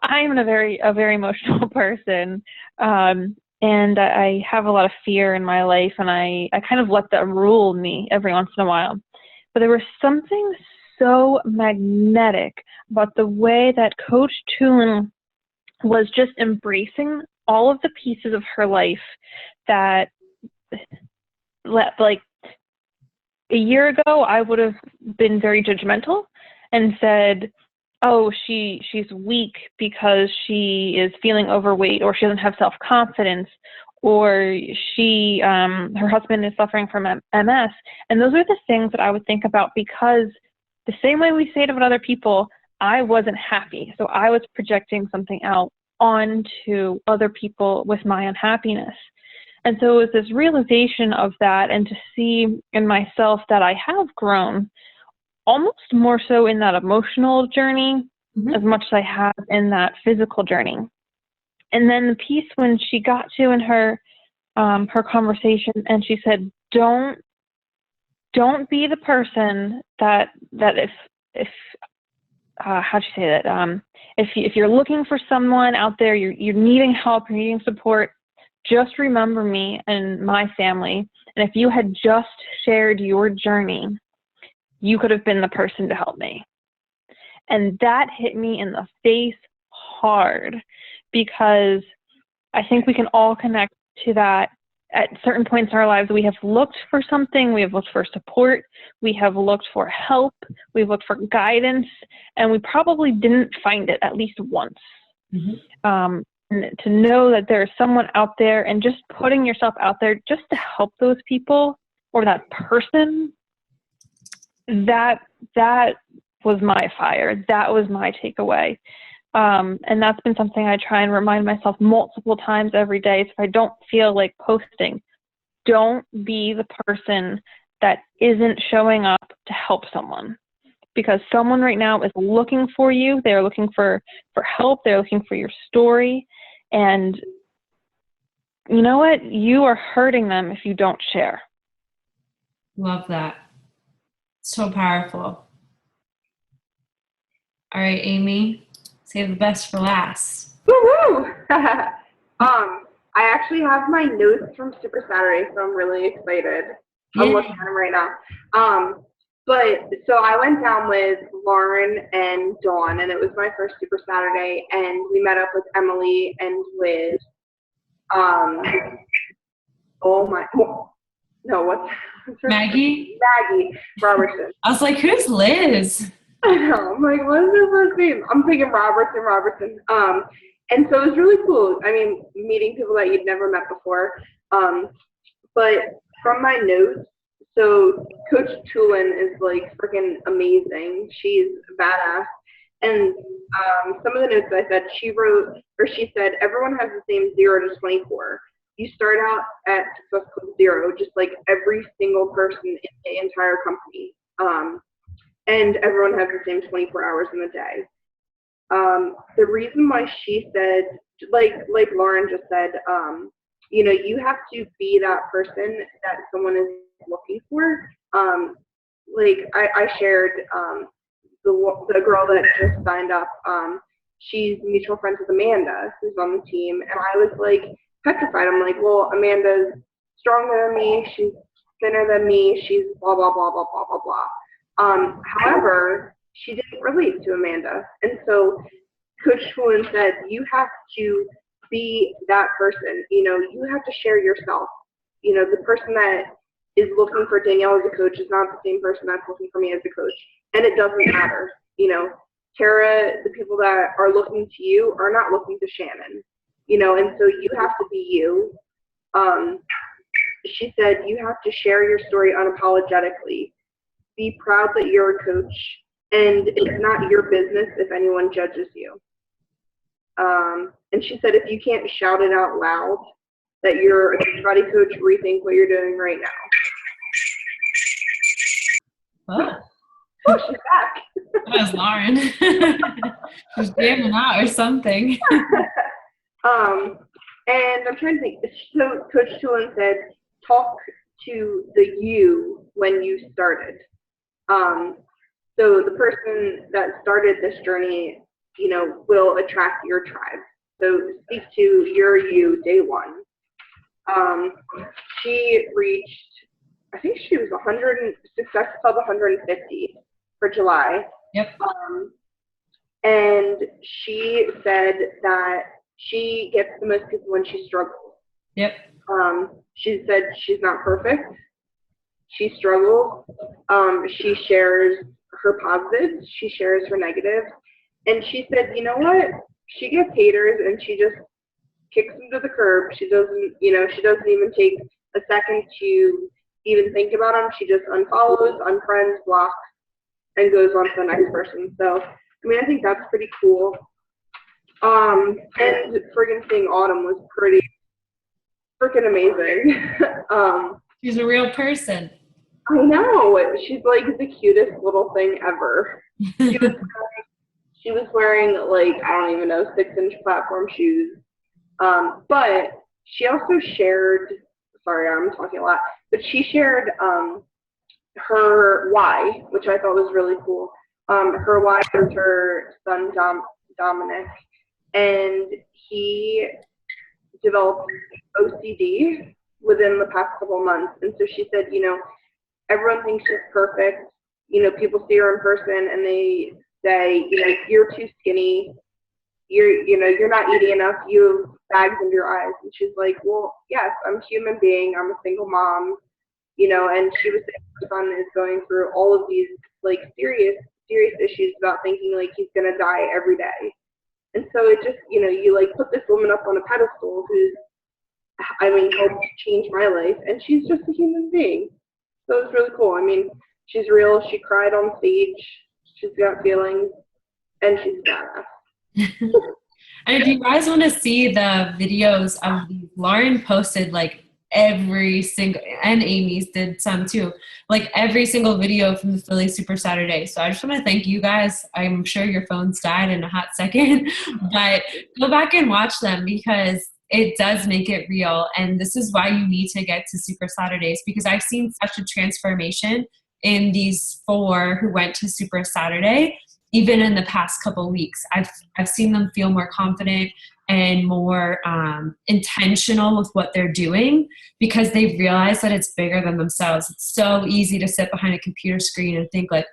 I'm a very emotional person, and I have a lot of fear in my life, and I kind of let that rule me every once in a while. But there was something so magnetic about the way that Coach Tulin was just embracing all of the pieces of her life that, like, a year ago, I would have been very judgmental and said, oh, she's weak because she is feeling overweight, or she doesn't have self-confidence, or her husband is suffering from MS. And those are the things that I would think about, because the same way we say it about other people, I wasn't happy. So I was projecting something out onto other people with my unhappiness. And so it was this realization of that, and to see in myself that I have grown, almost more so in that emotional journey as much as I have in that physical journey. And then the piece when she got to in her conversation, and she said, don't be the person that if how'd you say that? If you're looking for someone out there, you're needing help, you're needing support, just remember me and my family. And if you had just shared your journey, you could have been the person to help me. And that hit me in the face hard, because I think we can all connect to that. At certain points in our lives, we have looked for something, we have looked for support, we have looked for help, we've looked for guidance, and we probably didn't find it at least once. And to know that there's someone out there, and just putting yourself out there just to help those people or that person, that was my fire. That was my takeaway. And that's been something I try and remind myself multiple times every day. So if I don't feel like posting, don't be the person that isn't showing up to help someone, because someone right now is looking for you. They're looking for help. They're looking for your story. And you know what? You are hurting them if you don't share. Love that. So powerful. All right, Amy, save the best for last. Woo-hoo! I actually have my notes from Super Saturday, so I'm really excited. I'm looking at them right now. But so I went down with Lauren and Dawn, and it was my first Super Saturday, and we met up with Emily and with Maggie Robertson. I was like, who's Liz? I know. I'm like, what is her first name? I'm thinking Robertson. And so it was really cool. I mean, meeting people that you'd never met before. But from my notes, so Coach Tulin is like freaking amazing. She's badass. And some of the notes I said, she said, everyone has the same 0 to 24. You start out at Success Club 0, just like every single person in the entire company. And everyone has the same 24 hours in the day. The reason why she said, like Lauren just said, you have to be that person that someone is looking for. I shared the girl that just signed up. She's mutual friends with Amanda, who's on the team, and I was like petrified. I'm like, well, Amanda's stronger than me. She's thinner than me. She's blah blah blah blah blah blah blah. However, she didn't relate to Amanda, and so Coach Schwinn said, you have to be that person. You have to share yourself. The person that is looking for Danielle as a coach is not the same person that's looking for me as a coach, and it doesn't matter. Tara, the people that are looking to you are not looking to Shannon. And so you have to be you. She said you have to share your story unapologetically. Be proud that you're a coach, and it's not your business if anyone judges you. And she said if you can't shout it out loud that you're a Beachbody coach, rethink what you're doing right now. Oh, she's back. That was Lauren. She's jamming out or something. And I'm trying to think. So Coach Tulin said, talk to the you when you started. So the person that started this journey, will attract your tribe. So speak to your you day one. She reached, I think she was Success Club 150 for July. Yep. And she said that she gets the most people when she struggles. Yep. She said she's not perfect. She struggles. She shares her positives. She shares her negatives. And she said, you know what? She gets haters and she just kicks them to the curb. She doesn't, she doesn't even take a second to even think about them. She just unfollows, unfriends, blocks, and goes on to the next person. So, I mean, I think that's pretty cool. And friggin' seeing Autumn was pretty freaking amazing. She's a real person. I know. She's like the cutest little thing ever. She was wearing like, I don't even know, 6-inch platform shoes. But she also shared, sorry, I'm talking a lot, but she shared her why, which I thought was really cool. Her why was her son Dominic, and he developed OCD within the past couple months. And so she said, everyone thinks she's perfect. People see her in person and they say, you're too skinny. You're not eating enough. You have bags under your eyes. And she's like, well, yes, I'm a human being. I'm a single mom, and she was saying her son is going through all of these like serious issues about thinking like he's going to die every day. And so it just, you like put this woman up on a pedestal who's, helped change my life, and she's just a human being. So it's really cool. I mean, she's real. She cried on stage. She's got feelings, and she's badass. And if you guys want to see the videos of these, Lauren posted like every single, and Amy's did some too, like every single video from the Philly Super Saturday. So I just want to thank you guys. I'm sure your phones died in a hot second, but go back and watch them because it does make it real. And this is why you need to get to Super Saturdays, because I've seen such a transformation in these 4 who went to Super Saturday. Even in the past couple weeks, I've seen them feel more confident and more intentional with what they're doing because they've realized that it's bigger than themselves. It's so easy to sit behind a computer screen and think like,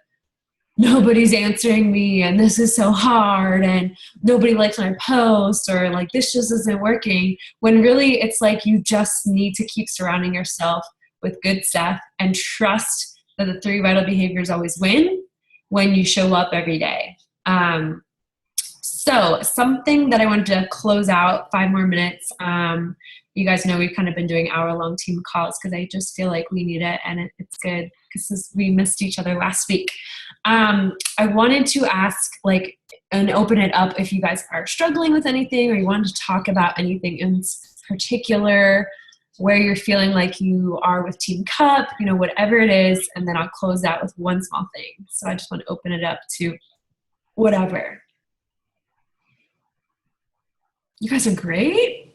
nobody's answering me and this is so hard and nobody likes my post or like this just isn't working, when really it's like you just need to keep surrounding yourself with good stuff and trust that the 3 vital behaviors always win when you show up every day. So something that I wanted to close out, 5 more minutes. You guys know we've kind of been doing hour-long team calls because I just feel like we need it, and it's good because we missed each other last week. I wanted to ask, like, and open it up if you guys are struggling with anything or you wanted to talk about anything in particular, where you're feeling like you are with Team Cup, whatever it is, and then I'll close out with one small thing. So I just want to open it up to whatever. You guys are great.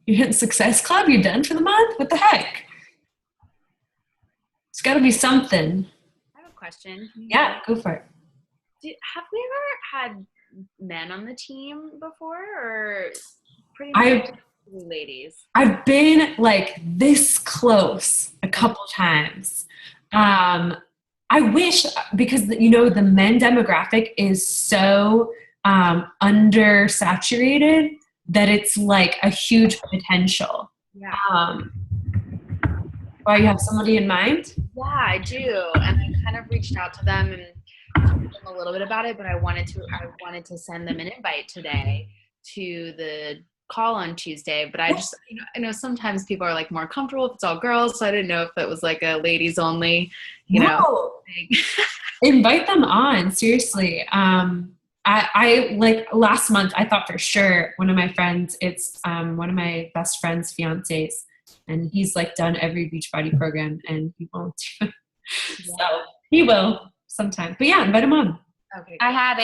You're hitting Success Club. You're done for the month? What the heck? It's got to be something. I have a question. Yeah, go for it. Have we ever had men on the team before, or pretty much ladies? I've been like this close a couple times. I wish, because the men demographic is so undersaturated that it's like a huge potential. Yeah. Why, you have somebody in mind? Yeah, I do. And I kind of reached out to them and told them a little bit about it, but I wanted to send them an invite today to the call on Tuesday. But I just, I know sometimes people are like more comfortable if it's all girls, so I didn't know if it was like a ladies only, know. Invite them on, seriously. I like last month, I thought for sure one of my friends, it's one of my best friend's fiancés, and he's like done every Beachbody program and he won't. So he will sometime. But yeah, invite him on. Okay. I had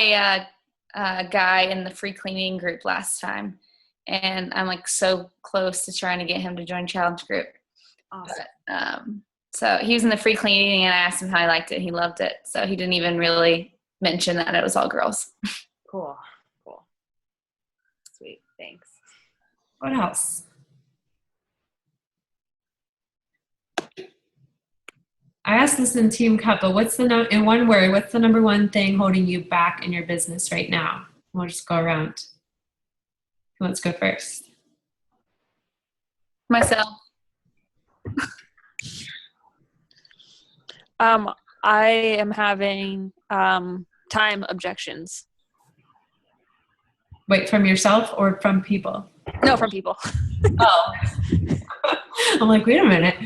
a guy in the free cleaning group last time, and I'm like so close to trying to get him to join challenge group. Awesome. But, so he was in the free cleaning, and I asked him how he liked it. He loved it. So he didn't even really mention that it was all girls. Cool. Sweet. Thanks. What else? I asked this in Team Cup, but in one word, what's the number one thing holding you back in your business right now? We'll just go around. Who wants to go first? Myself. I am having time objections. Wait, from yourself or from people? No, from people. Oh, I'm like, wait a minute.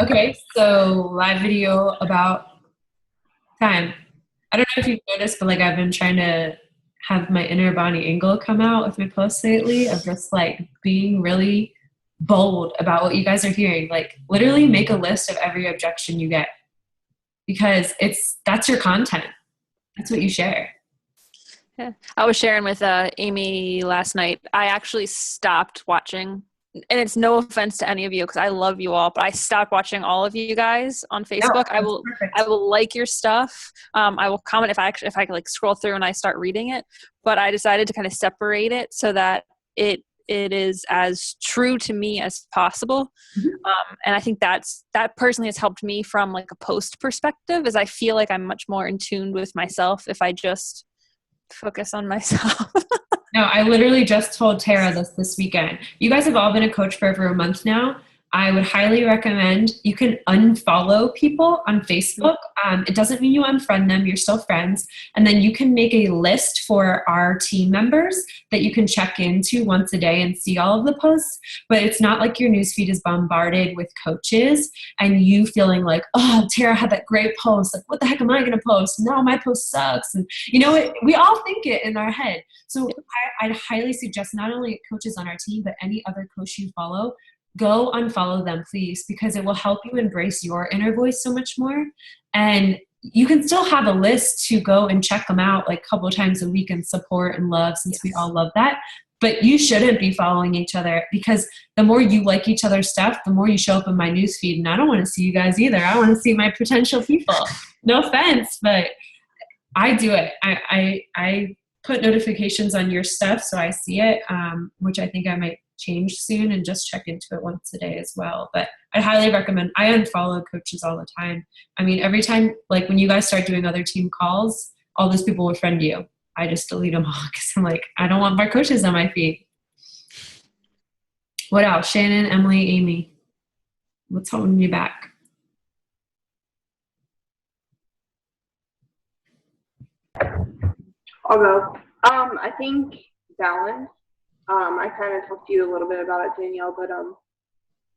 Okay, so live video about time. I don't know if you've noticed, but like I've been trying to have my inner Bonnie Engel come out with my posts lately of just like being really bold about what you guys are hearing. Like literally make a list of every objection you get because that's your content. That's what you share. Yeah. I was sharing with Amy last night. I actually stopped watching, and it's no offense to any of you because I love you all, but I stopped watching all of you guys on Facebook. No, I will like your stuff. I will comment if I like scroll through and I start reading it. But I decided to kind of separate it so that it is as true to me as possible. Mm-hmm. And I think that personally has helped me from like a post perspective, as I feel like I'm much more in tune with myself if I just focus on myself. No, I literally just told Tara this weekend. You guys have all been a coach for over a month now. I would highly recommend you can unfollow people on Facebook. It doesn't mean you unfriend them. You're still friends. And then you can make a list for our team members that you can check into once a day and see all of the posts. But it's not like your newsfeed is bombarded with coaches and you feeling like, oh, Tara had that great post. Like, what the heck am I going to post? No, my post sucks. And you know, we all think it in our head. So I'd highly suggest not only coaches on our team, but any other coach you follow, go unfollow them, please, because it will help you embrace your inner voice so much more. And you can still have a list to go and check them out like a couple of times a week and support and love, since we all love that. But you shouldn't be following each other, because the more you like each other's stuff, the more you show up in my newsfeed. And I don't want to see you guys either. I want to see my potential people. No offense, but I do it. I put notifications on your stuff so I see it, which I think I might change soon and just check into it once a day as well. But I highly recommend. I unfollow coaches all the time. I mean, every time, like when you guys start doing other team calls, all those people will friend you. I just delete them all because I'm like, I don't want more coaches on my feed. What else? Shannon, Emily, Amy. What's holding you back? I'll go. I think balance. I kind of talked to you a little bit about it, Danielle, but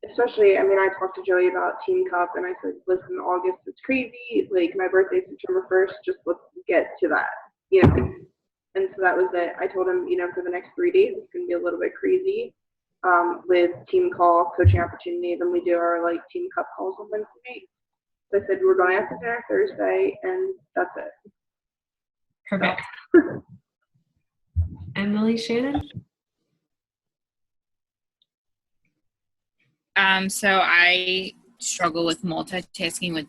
especially, I mean, I talked to Joey about Team Cup, and I said, listen, August is crazy. Like, my birthday's September 1st. Just let's get to that, you know. And so that was it. I told him, you know, for the next 3 days, it's going to be a little bit crazy with team call, coaching opportunity. Then we do our, like, Team Cup calls on Wednesday night. So I said, we're going out to dinner Thursday, and that's it. Perfect. Emily, Shannon? So I struggle with multitasking with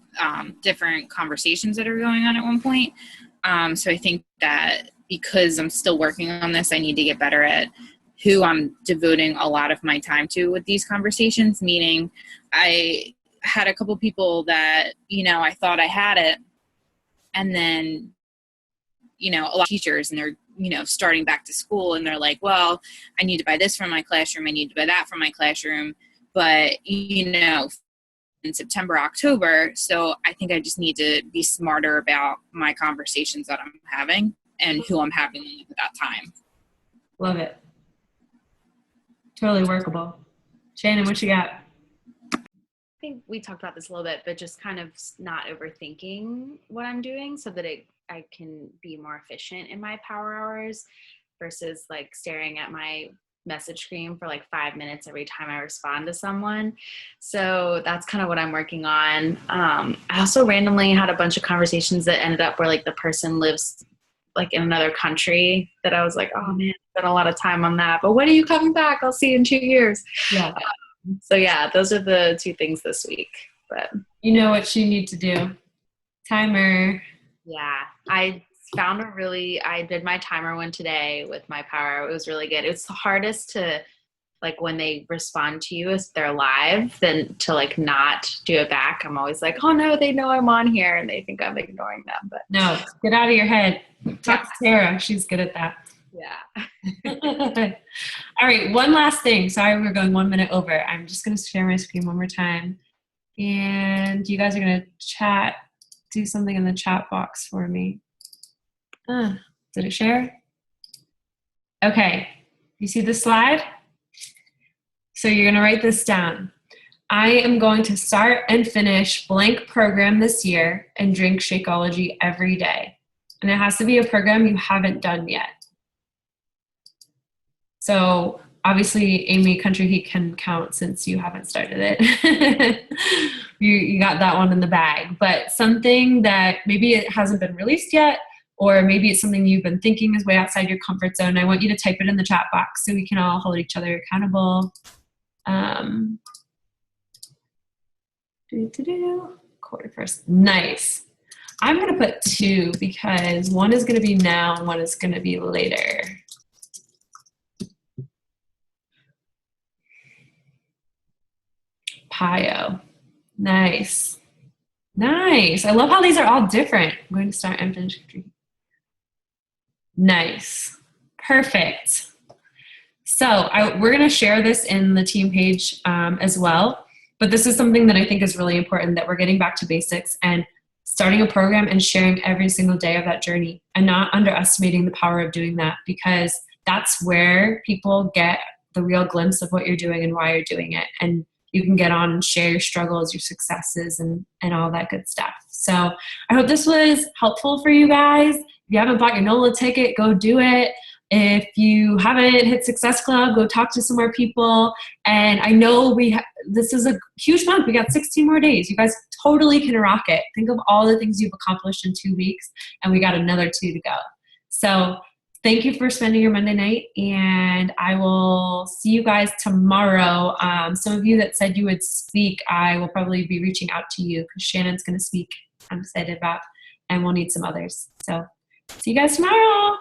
different conversations that are going on at one point. So I think that because I'm still working on this, I need to get better at who I'm devoting a lot of my time to with these conversations, meaning I had a couple people that, you know, I thought I had it, and then, you know, a lot of teachers, and they're, you know, starting back to school, and they're like, well, I need to buy this from my classroom, I need to buy that from my classroom, but, you know, in September, October, so I think I just need to be smarter about my conversations that I'm having and who I'm having at that time. Love it. Totally workable. Shannon, what you got? I think we talked about this a little bit, but just kind of not overthinking what I'm doing so that I can be more efficient in my power hours versus like staring at my message screen for like 5 minutes every time I respond to someone. So that's kind of what I'm working on. I also randomly had a bunch of conversations that ended up where like the person lives like in another country that I was like, oh man, I spent a lot of time on that. But when are you coming back? I'll see you in 2 years. Yeah. So yeah, those are the 2 things this week. But you know what you need to do. Timer. Yeah, I did my timer one today with my power. It was really good. It's the hardest to, like, when they respond to you as they're live, than to like not do it back. I'm always like, oh no, they know I'm on here and they think I'm ignoring them. But No, get out of your head. Talk to Tara. She's good at that. yeah. All right, one last thing. Sorry, we're going 1 minute over. I'm just going to share my screen one more time. And you guys are going to do something in the chat box for me. Did it share? Okay, you see the slide? So you're going to write this down. I am going to start and finish blank program this year and drink Shakeology every day. And it has to be a program you haven't done yet. So obviously, Amy, Country Heat can count since you haven't started it. you got that one in the bag. But something that maybe it hasn't been released yet, or maybe it's something you've been thinking is way outside your comfort zone. I want you to type it in the chat box so we can all hold each other accountable. Quarter first. Nice. I'm going to put 2 because one is going to be now and one is going to be later. Pio. Nice. Nice. I love how these are all different. I'm going to start and finish. Nice. Perfect. So we're going to share this in the team page as well. But this is something that I think is really important, that we're getting back to basics and starting a program and sharing every single day of that journey, and not underestimating the power of doing that, because that's where people get the real glimpse of what you're doing and why you're doing it. And you can get on and share your struggles, your successes, and all that good stuff. So I hope this was helpful for you guys. If you haven't bought your NOLA ticket, go do it. If you haven't hit Success Club, go talk to some more people. And I know this is a huge month. We got 16 more days. You guys totally can rock it. Think of all the things you've accomplished in 2 weeks, and we got another 2 to go. So thank you for spending your Monday night, and I will see you guys tomorrow. Some of you that said you would speak, I will probably be reaching out to you because Shannon's going to speak. I'm excited about, and we'll need some others. So see you guys tomorrow.